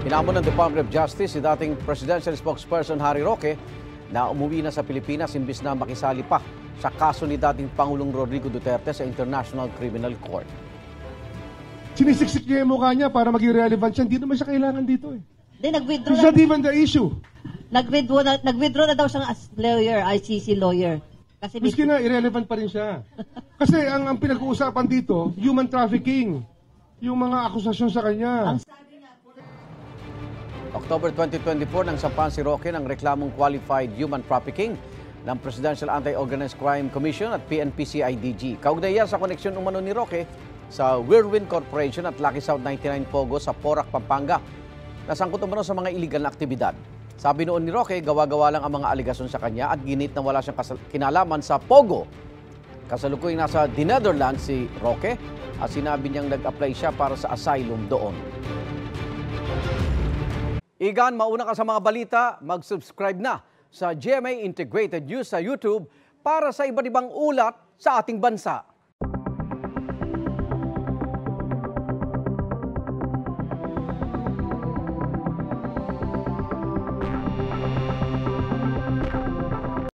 Hinamon ng Department of Justice si dating presidential spokesperson Harry Roque na umuwi na sa Pilipinas imbis na makisali pa sa kaso ni dating Pangulong Rodrigo Duterte sa International Criminal Court. Sinisiksik niya yung mukha niya para maging relevant siya. Hindi naman siya kailangan dito eh. Nag-withdraw It's not even the issue. Nag-withdraw na daw siyang as lawyer, ICC lawyer. Kasi Miski na, irrelevant pa rin siya. Kasi ang pinag-uusapan dito, human trafficking. Yung mga akusasyon sa kanya. October 2024 nang sampahan si Roque ng reklamong qualified human trafficking ng Presidential Anti-Organized Crime Commission at PNP-CIDG. Kaugnay yan sa koneksyon umano ni Roque sa Whirlwind Corporation at Lucky South 99 Pogo sa Porac, Pampanga. Nasangkot umano sa mga iligal na aktibidad. Sabi noon ni Roque, gawa-gawa lang ang mga aligasyon sa kanya at ginit na wala siyang kinalaman sa Pogo. Kasalukuyang nasa The Netherlands si Roque at sinabi niyang nag-apply siya para sa asylum doon. Igan, mauna ka sa mga balita, mag-subscribe na sa GMA Integrated News sa YouTube para sa iba't ibang ulat sa ating bansa.